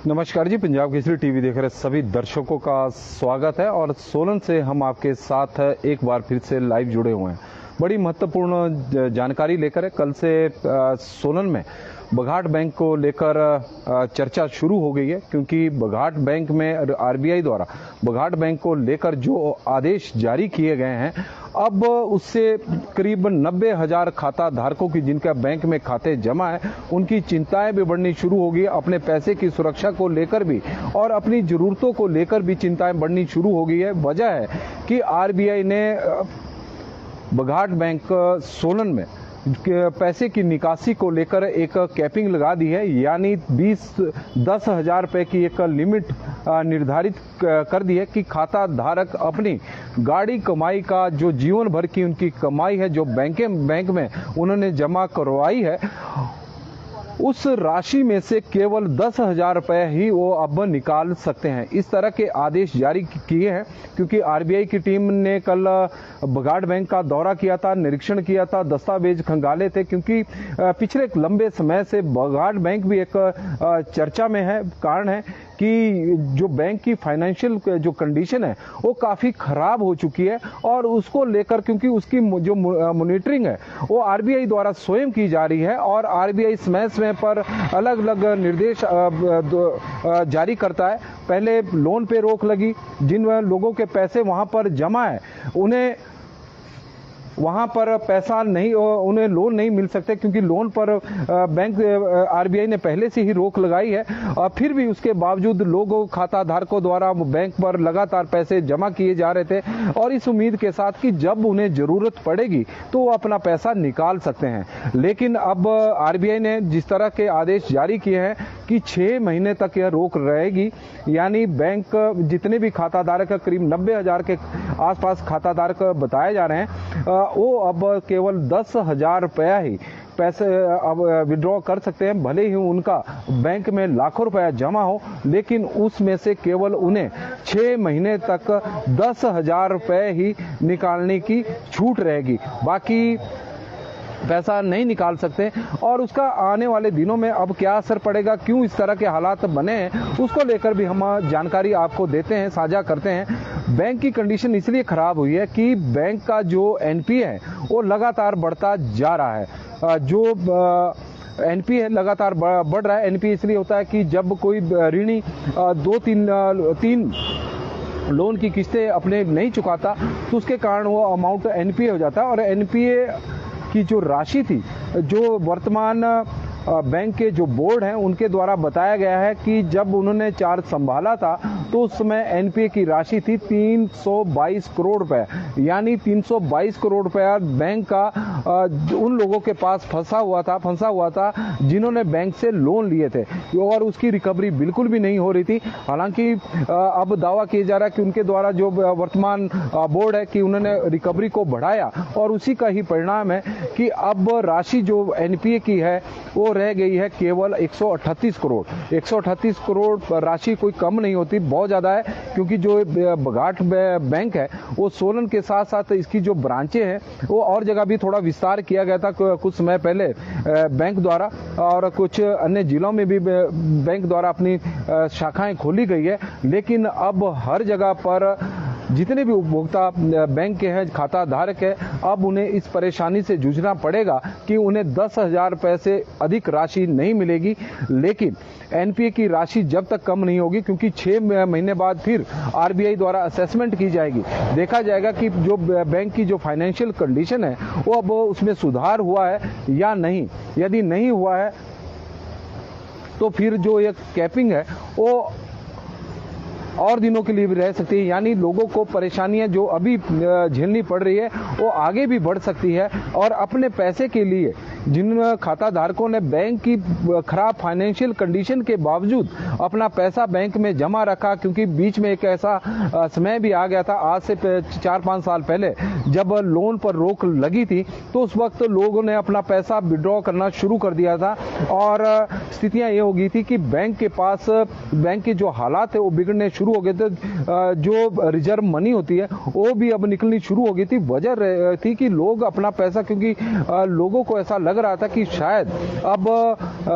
नमस्कार जी, पंजाब केसरी टीवी देख रहे सभी दर्शकों का स्वागत है। और सोलन से हम आपके साथ एक बार फिर से लाइव जुड़े हुए हैं। बड़ी महत्वपूर्ण जानकारी लेकर है। कल से सोलन में बघाट बैंक को लेकर चर्चा शुरू हो गई है, क्योंकि बघाट बैंक में आरबीआई द्वारा बघाट बैंक को लेकर जो आदेश जारी किए गए हैं, अब उससे करीब 90,000 खाता धारकों की जिनका बैंक में खाते जमा है, उनकी चिंताएं भी बढ़नी शुरू हो गई। अपने पैसे की सुरक्षा को लेकर भी और अपनी जरूरतों को लेकर भी चिंताएं बढ़नी शुरू हो गई है। वजह है कि आरबीआई ने बघाट बैंक सोलन में पैसे की निकासी को लेकर एक कैपिंग लगा दी है, यानी 10,000 रुपए की एक लिमिट निर्धारित कर दी है कि खाता धारक अपनी गाड़ी कमाई का जो जीवन भर की उनकी कमाई है, जो बैंक में उन्होंने जमा करवाई है, उस राशि में से केवल 10,000 रुपए ही वो अब निकाल सकते हैं। इस तरह के आदेश जारी किए हैं, क्योंकि आरबीआई की टीम ने कल बघाट बैंक का दौरा किया था, निरीक्षण किया था, दस्तावेज खंगाले थे, क्योंकि पिछले लंबे समय से बघाट बैंक भी एक चर्चा में है। कारण है कि जो बैंक की फाइनेंशियल जो कंडीशन है वो काफी खराब हो चुकी है, और उसको लेकर क्योंकि उसकी जो मॉनिटरिंग है वो आरबीआई द्वारा स्वयं की जा रही है, और आरबीआई समय समय पर अलग अलग निर्देश जारी करता है। पहले लोन पे रोक लगी, जिन लोगों के पैसे वहां पर जमा है उन्हें वहां पर पैसा नहीं, उन्हें लोन नहीं मिल सकते, क्योंकि लोन पर बैंक आरबीआई ने पहले से ही रोक लगाई है। और फिर भी उसके बावजूद लोगों खाता धारकों द्वारा बैंक पर लगातार पैसे जमा किए जा रहे थे, और इस उम्मीद के साथ कि जब उन्हें जरूरत पड़ेगी तो वो अपना पैसा निकाल सकते हैं। लेकिन अब आरबीआई ने जिस तरह के आदेश जारी किए हैं कि 6 महीने तक यह रोक रहेगी, यानी बैंक जितने भी खाता धारक करीब 90,000 के आसपास खाता धारक बताए जा रहे हैं, वो अब केवल 10,000 रुपया ही पैसे अब विड्रॉ कर सकते हैं। भले ही उनका बैंक में लाखों रुपया जमा हो, लेकिन उसमें से केवल उन्हें 6 महीने तक 10,000 रुपए ही निकालने की छूट रहेगी, बाकी पैसा नहीं निकाल सकते। और उसका आने वाले दिनों में अब क्या असर पड़ेगा, क्यों इस तरह के हालात बने हैं, उसको लेकर भी हम जानकारी आपको देते हैं, साझा करते हैं। बैंक की कंडीशन इसलिए खराब हुई है कि बैंक का जो एनपीए है वो लगातार बढ़ता जा रहा है। जो एनपीए लगातार बढ़ रहा है। एनपीए इसलिए होता है कि जब कोई ऋणी 2-3 लोन की किस्तें अपने नहीं चुकाता, तो उसके कारण वो अमाउंट एनपीए हो जाता है। और एनपीए की जो राशि थी, जो वर्तमान बैंक के जो बोर्ड हैं उनके द्वारा बताया गया है कि जब उन्होंने चार्ज संभाला था तो उस समय एनपीए की राशि थी 322 करोड़ रुपए, यानी 322 करोड़ रुपया बैंक का उन लोगों के पास फंसा हुआ था जिन्होंने बैंक से लोन लिए थे, और उसकी रिकवरी बिल्कुल भी नहीं हो रही थी। हालांकि अब दावा किया जा रहा है कि उनके द्वारा जो वर्तमान बोर्ड है कि उन्होंने रिकवरी को बढ़ाया, और उसी का ही परिणाम है कि अब राशि जो एनपीए की है वो रह गई है केवल 138 करोड़। 138 करोड़ राशि कोई कम नहीं होती, बहुत ज्यादा है, क्योंकि जो बघाट बैंक है वो सोलन के साथ साथ इसकी जो ब्रांचें हैं वो और जगह भी थोड़ा विस्तार किया गया था कुछ समय पहले बैंक द्वारा, और कुछ अन्य जिलों में भी बैंक द्वारा अपनी शाखाएं खोली गई है। लेकिन अब हर जगह पर जितने भी उपभोक्ता बैंक के हैं, खाता धारक है, अब उन्हें इस परेशानी से जूझना पड़ेगा कि उन्हें 10,000 रुपए से अधिक राशि नहीं मिलेगी। लेकिन एनपीए की राशि जब तक कम नहीं होगी, क्योंकि 6 महीने बाद फिर आरबीआई द्वारा असेसमेंट की जाएगी, देखा जाएगा कि जो बैंक की जो फाइनेंशियल कंडीशन है वो अब उसमें सुधार हुआ है या नहीं। यदि नहीं हुआ है तो फिर जो ये कैपिंग है वो और दिनों के लिए भी रह सकती है, यानी लोगों को परेशानियां जो अभी झेलनी पड़ रही है वो आगे भी बढ़ सकती है। और अपने पैसे के लिए जिन खाता धारकों ने बैंक की खराब फाइनेंशियल कंडीशन के बावजूद अपना पैसा बैंक में जमा रखा, क्योंकि बीच में एक ऐसा समय भी आ गया था आज से 4-5 साल पहले, जब लोन पर रोक लगी थी, तो उस वक्त लोगों ने अपना पैसा विड्रॉ करना शुरू कर दिया था, और स्थितियां ये हो गई थी कि बैंक के पास बैंक के जो हालात है वो बिगड़ने शुरू हो गए थे। जो रिजर्व मनी होती है वो भी अब निकलनी शुरू हो गई थी। वजह थी कि लोग अपना पैसा, क्योंकि लोगों को ऐसा लग लग रहा था कि शायद अब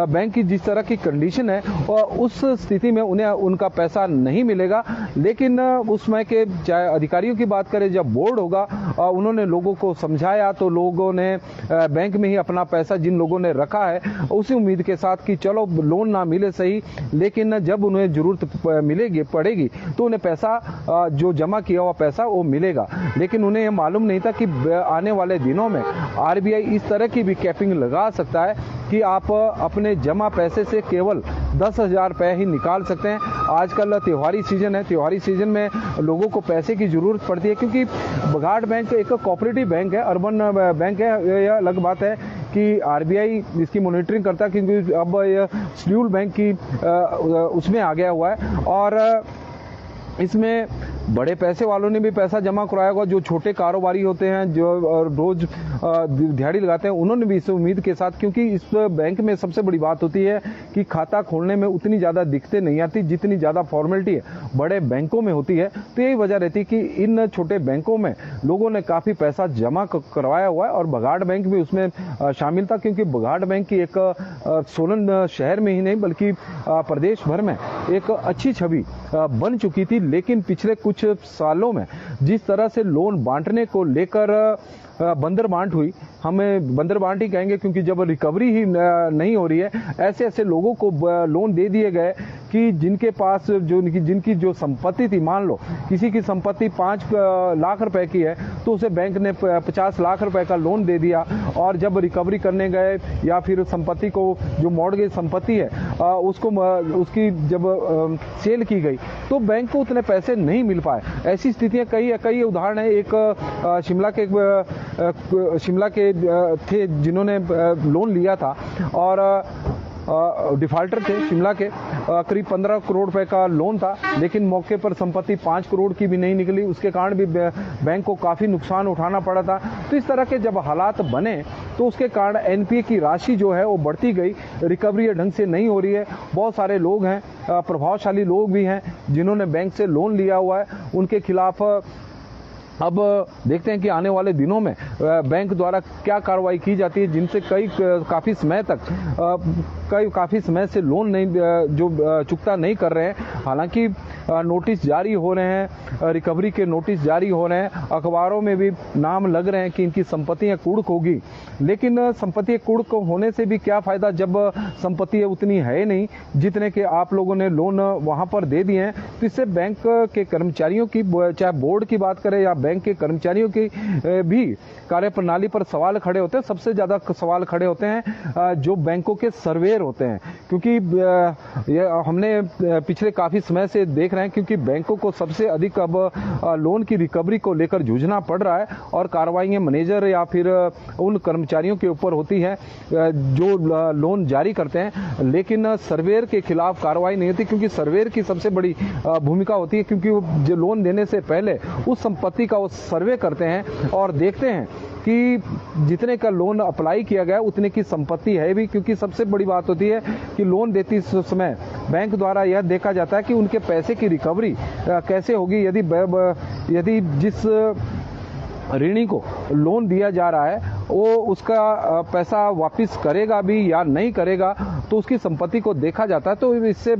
बैंक की जिस तरह की कंडीशन है उस स्थिति में उन्हें उनका पैसा नहीं मिलेगा। लेकिन उस समय के चाहे अधिकारियों की बात करें, जब बोर्ड होगा उन्होंने लोगों को समझाया तो लोगों ने बैंक में ही अपना पैसा जिन लोगों ने रखा है उसी उम्मीद के साथ कि चलो लोन ना मिले सही, लेकिन जब उन्हें जरूरत मिलेगी पड़ेगी तो उन्हें पैसा जो जमा किया हुआ पैसा वो मिलेगा। लेकिन उन्हें यह मालूम नहीं था कि आने वाले दिनों में आरबीआई इस तरह की भी कैपिंग लगा सकता है कि आप अपने जमा पैसे से केवल 10,000 रुपये ही निकाल सकते हैं। आजकल त्योहारी सीजन है, त्योहारी सीजन में लोगों को पैसे की जरूरत पड़ती है क्योंकि बघाट बैंक एक कोऑपरेटिव बैंक है, अर्बन बैंक है। यह अलग बात है कि आरबीआई इसकी मॉनिटरिंग करता है क्योंकि अब यह शेड्यूल बैंक की उसमें आ गया हुआ है और इसमें बड़े पैसे वालों ने भी पैसा जमा कराया होगा। जो छोटे कारोबारी होते हैं, जो रोज दिहाड़ी लगाते हैं, उन्होंने भी इस उम्मीद के साथ, क्योंकि इस बैंक में सबसे बड़ी बात होती है कि खाता खोलने में उतनी ज़्यादा दिक्कतें नहीं आती जितनी ज़्यादा फॉर्मेलिटी है बड़े बैंकों में होती है। तो यही वजह रहती कि इन छोटे बैंकों में लोगों ने काफ़ी पैसा जमा करवाया हुआ है और बघाट बैंक भी उसमें शामिल था, क्योंकि बघाट बैंक की एक सोलन शहर में ही नहीं बल्कि प्रदेश भर में एक अच्छी छवि बन चुकी थी। लेकिन पिछले कुछ सालों में जिस तरह से लोन बांटने को लेकर बंदरबांट हुई, हमें बंदरबांट ही कहेंगे क्योंकि जब रिकवरी ही नहीं हो रही है, ऐसे ऐसे लोगों को लोन दे दिए गए कि जिनके पास जिनकी जो संपत्ति थी, मान लो किसी की संपत्ति 5 लाख रुपए की है तो उसे बैंक ने 50 लाख रुपए का लोन दे दिया और जब रिकवरी करने गए या फिर संपत्ति को जो मॉर्गेज संपत्ति है उसको उसकी जब सेल की गई तो बैंक को उतने पैसे नहीं मिल पाए। ऐसी स्थितियां कई उदाहरण है। एक शिमला के थे जिन्होंने लोन लिया था और डिफाल्टर थे शिमला के, करीब 15 करोड़ रुपए का लोन था, लेकिन मौके पर संपत्ति 5 करोड़ की भी नहीं निकली। उसके कारण भी बैंक को काफ़ी नुकसान उठाना पड़ा था। तो इस तरह के जब हालात बने तो उसके कारण एनपीए की राशि जो है वो बढ़ती गई, रिकवरी ढंग से नहीं हो रही है। बहुत सारे लोग हैं, प्रभावशाली लोग भी हैं जिन्होंने बैंक से लोन लिया हुआ है, उनके खिलाफ अब देखते हैं कि आने वाले दिनों में बैंक द्वारा क्या कार्रवाई की जाती है, जिनसे काफ़ी समय से लोन नहीं जो चुकता नहीं कर रहे हैं। हालांकि नोटिस जारी हो रहे हैं, रिकवरी के नोटिस जारी हो रहे हैं, अखबारों में भी नाम लग रहे हैं कि इनकी संपत्तियां कुड़क होगी। लेकिन संपत्ति कुड़क होने से भी क्या फ़ायदा जब संपत्ति उतनी है नहीं जितने के आप लोगों ने लोन वहाँ पर दे दिए हैं। तो इससे बैंक के कर्मचारियों की, चाहे बोर्ड की बात करें या बैंक के कर्मचारियों की भी कार्यप्रणाली पर सवाल खड़े होते हैं। सबसे ज्यादा सवाल खड़े होते हैं जो बैंकों के सर्वेयर होते हैं, क्योंकि हमने पिछले काफी समय से देख रहे हैं क्योंकि बैंकों को सबसे अधिक अब लोन की रिकवरी को लेकर जूझना पड़ रहा है और कार्रवाइयां मैनेजर या फिर उन कर्मचारियों के ऊपर होती है जो लोन जारी करते हैं। लेकिन सर्वेयर के खिलाफ कार्रवाई नहीं होती क्योंकि सर्वेयर की सबसे बड़ी भूमिका होती है, क्योंकि वो जो लोन देने से पहले उस संपत्ति का वो सर्वे करते हैं और देखते हैं कि जितने का लोन अप्लाई किया गया उतने की संपत्ति है भी। क्योंकि सबसे बड़ी बात होती है कि लोन देते समय बैंक द्वारा यह देखा जाता है कि उनके पैसे की रिकवरी कैसे होगी। यदि जिस ऋणी को लोन दिया जा रहा है वो उसका पैसा वापस करेगा भी या नहीं करेगा, तो उसकी संपत्ति को देखा जाता है। तो इससे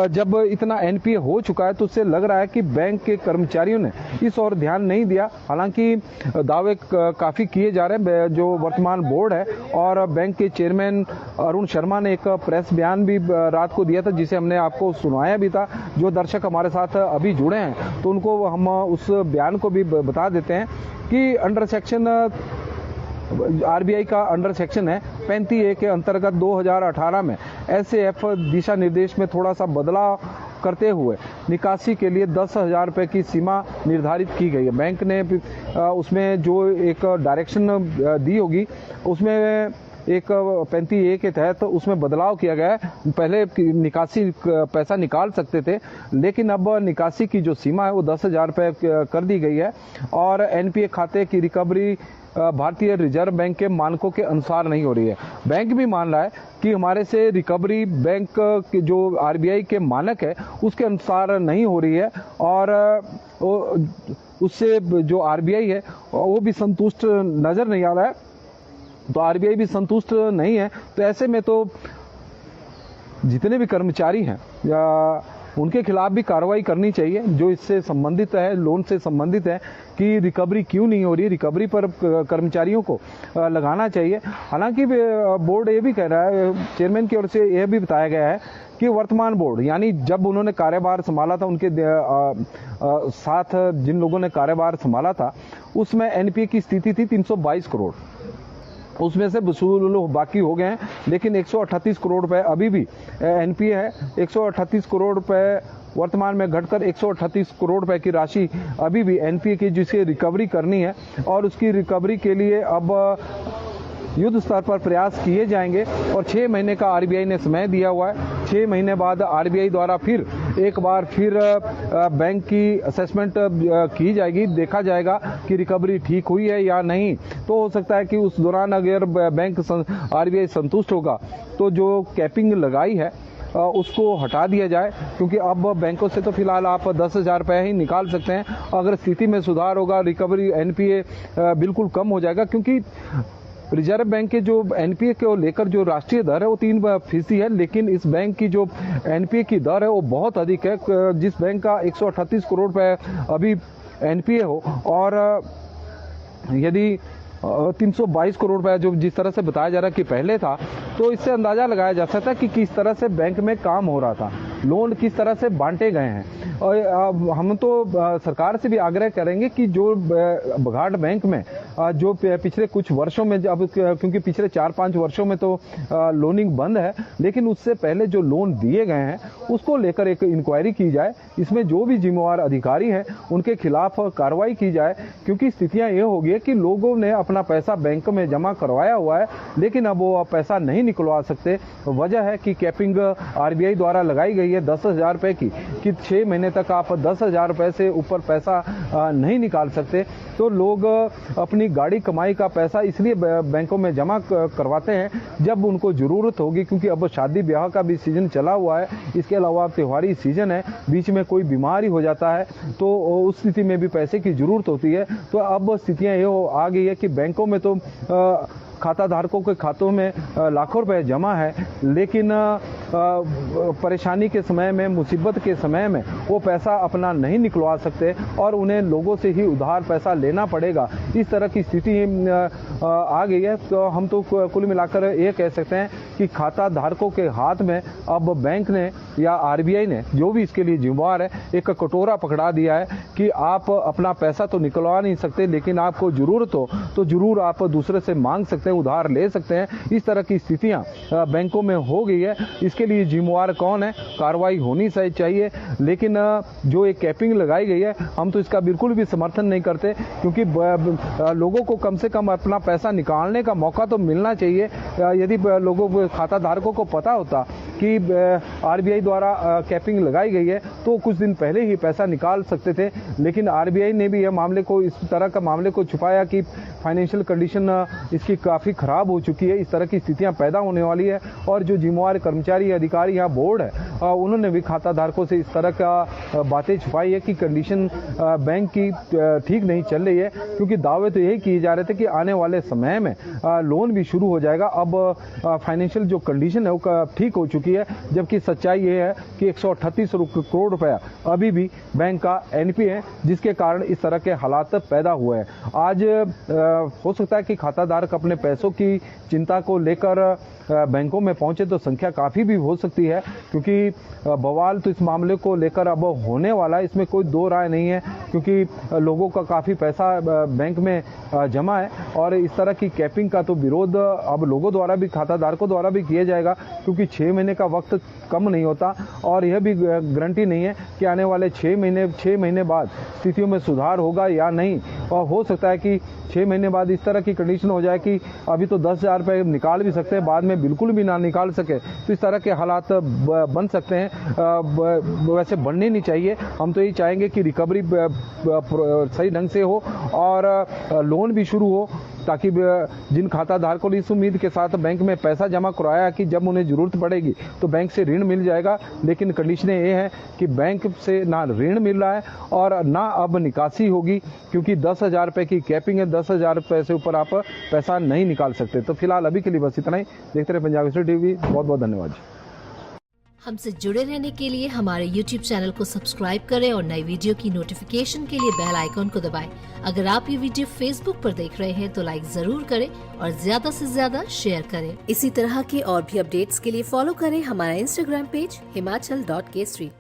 जब इतना एनपीए हो चुका है तो उससे लग रहा है कि बैंक के कर्मचारियों ने इस ओर ध्यान नहीं दिया। हालांकि दावे काफ़ी किए जा रहे हैं। जो वर्तमान बोर्ड है और बैंक के चेयरमैन अरुण शर्मा ने एक प्रेस बयान भी रात को दिया था जिसे हमने आपको सुनाया भी था। जो दर्शक हमारे साथ अभी जुड़े हैं तो उनको हम उस बयान को भी बता देते हैं कि अंडर सेक्शन आरबीआई का अंडर सेक्शन है 35A के अंतर्गत 2018 में एसएएफ दिशा निर्देश में थोड़ा सा बदलाव करते हुए निकासी के लिए 10,000 रुपये की सीमा निर्धारित की गई है। बैंक ने उसमें जो एक डायरेक्शन दी होगी उसमें एक 35A के तहत उसमें बदलाव किया गया है। पहले निकासी पैसा निकाल सकते थे, लेकिन अब निकासी की जो सीमा है वो 10,000 रुपये कर दी गई है और एनपीए खाते की रिकवरी भारतीय रिजर्व बैंक के मानकों के अनुसार नहीं हो रही है। बैंक भी मान रहा है कि हमारे से रिकवरी बैंक के जो आरबीआई के मानक है उसके अनुसार नहीं हो रही है और उससे जो आरबीआई है वो भी संतुष्ट नजर नहीं आ रहा है। तो आरबीआई भी संतुष्ट नहीं है। तो ऐसे में तो जितने भी कर्मचारी हैं या उनके खिलाफ भी कार्रवाई करनी चाहिए, जो इससे संबंधित है, लोन से संबंधित है, कि रिकवरी क्यों नहीं हो रही है, रिकवरी पर कर्मचारियों को लगाना चाहिए। हालांकि बोर्ड ये भी कह रहा है, चेयरमैन की ओर से यह भी बताया गया है कि वर्तमान बोर्ड यानी जब उन्होंने कार्यभार संभाला था, उनके साथ जिन लोगों ने कार्यभार संभाला था, उसमें एनपीए की स्थिति थी 322 करोड़, उसमें से वसूल बाकी हो गए हैं, लेकिन 138 करोड़ रुपए अभी भी एनपीए है। 138 करोड़ रुपए वर्तमान में घटकर 138 करोड़ रुपए की राशि अभी भी एनपीए की, जिसे रिकवरी करनी है, और उसकी रिकवरी के लिए अब युद्ध स्तर पर प्रयास किए जाएंगे। और 6 महीने का आरबीआई ने समय दिया हुआ है। 6 महीने बाद आरबीआई द्वारा फिर एक बार फिर बैंक की असेसमेंट की जाएगी, देखा जाएगा कि रिकवरी ठीक हुई है या नहीं। तो हो सकता है कि उस दौरान अगर बैंक आरबीआई संतुष्ट होगा तो जो कैपिंग लगाई है उसको हटा दिया जाए, क्योंकि अब बैंकों से तो फिलहाल आप 10,000 रुपये ही निकाल सकते हैं। अगर स्थिति में सुधार होगा, रिकवरी एनपीए बिल्कुल कम हो जाएगा, क्योंकि रिजर्व बैंक के जो एनपीए को लेकर जो राष्ट्रीय दर है वो 3% है, लेकिन इस बैंक की जो एनपीए की दर है वो बहुत अधिक है। जिस बैंक का 138 करोड़ रुपए अभी एनपीए हो और यदि 322 करोड़ रुपए जो जिस तरह से बताया जा रहा है कि पहले था, तो इससे अंदाजा लगाया जा सकता है कि किस तरह से बैंक में काम हो रहा था, लोन किस तरह से बांटे गए हैं। और हम तो सरकार से भी आग्रह करेंगे कि जो बघाट बैंक में जो पिछले कुछ वर्षों में, अब क्योंकि पिछले 4-5 वर्षों में तो लोनिंग बंद है, लेकिन उससे पहले जो लोन दिए गए हैं उसको लेकर एक इंक्वायरी की जाए। इसमें जो भी जिम्मेवार अधिकारी हैं उनके खिलाफ कार्रवाई की जाए, क्योंकि स्थितियां ये हो गई कि लोगों ने अपना पैसा बैंक में जमा करवाया हुआ है, लेकिन अब वो पैसा नहीं निकलवा सकते। वजह है कि कैपिंग आरबीआई द्वारा लगाई गई है 10,000 रुपए की, कि 6 महीने तक आप 10,000 रुपए से ऊपर पैसा नहीं निकाल सकते। तो लोग अपनी गाड़ी कमाई का पैसा इसलिए बैंकों में जमा करवाते हैं जब उनको जरूरत होगी, क्योंकि अब शादी ब्याह का भी सीजन चला हुआ है, इसके अलावा त्योहारी सीजन है, बीच में कोई बीमारी हो जाता है तो उस स्थिति में भी पैसे की जरूरत होती है। तो अब स्थितियां ये आ गई है कि बैंकों में तो खाता धारकों के खातों में लाखों रुपए जमा है, लेकिन परेशानी के समय में, मुसीबत के समय में वो पैसा अपना नहीं निकलवा सकते और उन्हें लोगों से ही उधार पैसा लेना पड़ेगा। इस तरह की स्थिति आ गई है। तो हम तो कुल मिलाकर ये कह सकते हैं कि खाता धारकों के हाथ में अब बैंक ने या आरबीआई ने, जो भी इसके लिए जिम्मेवार है, एक कटोरा पकड़ा दिया है कि आप अपना पैसा तो निकलवा नहीं सकते, लेकिन आपको जरूरत हो तो जरूर आप दूसरे से मांग सकते हैं, उधार ले सकते हैं। इस तरह की स्थितियां बैंकों में हो गई है। इसके लिए जिम्मेवार कौन है, कार्रवाई होनी चाहिए, लेकिन जो एक कैपिंग लगाई गई है हम तो इसका बिल्कुल भी समर्थन नहीं करते, क्योंकि लोगों को कम से कम अपना पैसा निकालने का मौका तो मिलना चाहिए। यदि लोगों को, खाता धारकों को पता होता कि आरबीआई द्वारा कैपिंग लगाई गई है तो कुछ दिन पहले ही पैसा निकाल सकते थे, लेकिन आरबीआई ने भी यह मामले को, इस तरह का मामले को छुपाया कि फाइनेंशियल कंडीशन इसकी काफी खराब हो चुकी है। इस तरह की स्थितियां पैदा होने वाली है और जो जिम्मेवार कर्मचारी अधिकारी यहाँ बोर्ड है उन्होंने भी खाता धारकों से इस तरह का बातें छुपाई है कि कंडीशन बैंक की ठीक नहीं चल रही है, क्योंकि दावे तो यही किए जा रहे थे कि आने वाले समय में लोन भी शुरू हो जाएगा। अब फाइनेंशियल जो कंडीशन है वो ठीक हो चुकी है, जबकि सच्चाई ये है कि 138 करोड़ रुपया अभी भी बैंक का एनपीए है, जिसके कारण इस तरह के हालात पैदा हुए हैं। आज हो सकता है कि खाता धारक अपने पैसों की चिंता को लेकर बैंकों में पहुंचे तो संख्या काफी भी हो सकती है, क्योंकि बवाल तो इस मामले को लेकर अब होने वाला है, इसमें कोई दो राय नहीं है, क्योंकि लोगों का काफी पैसा बैंक में जमा है और इस तरह की कैपिंग का तो विरोध अब लोगों द्वारा भी, खाता धारकों द्वारा भी किया जाएगा, क्योंकि 6 महीने का वक्त कम नहीं होता और यह भी गारंटी नहीं है कि आने वाले 6 महीने बाद स्थितियों में सुधार होगा या नहीं। और हो सकता है कि 6 महीने बाद इस तरह की कंडीशन हो जाए कि अभी तो 10,000 रुपये निकाल भी सकते हैं, बाद में बिल्कुल भी ना निकाल सके, तो इस तरह के हालात बन सकते हैं। वैसे बनने नहीं चाहिए। हम तो यही चाहेंगे कि रिकवरी सही ढंग से हो और लोन भी शुरू हो, ताकि जिन खाता धारकों ने इस उम्मीद के साथ बैंक में पैसा जमा कराया कि जब उन्हें जरूरत पड़ेगी तो बैंक से ऋण मिल जाएगा, लेकिन कंडीशनें ये हैं कि बैंक से ना ऋण मिल रहा है और ना अब निकासी होगी, क्योंकि 10,000 रुपए की कैपिंग है। 10,000 रुपए से ऊपर आप पैसा नहीं निकाल सकते। तो फिलहाल अभी के लिए बस इतना ही। देखते रहे पंजाब एक्सप्रेस टीवी। बहुत बहुत धन्यवाद। हमसे जुड़े रहने के लिए हमारे YouTube चैनल को सब्सक्राइब करें और नई वीडियो की नोटिफिकेशन के लिए बेल आइकॉन को दबाएं। अगर आप ये वीडियो Facebook पर देख रहे हैं तो लाइक जरूर करें और ज्यादा से ज्यादा शेयर करें। इसी तरह के और भी अपडेट्स के लिए फॉलो करें हमारा Instagram पेज himachal.केसरी।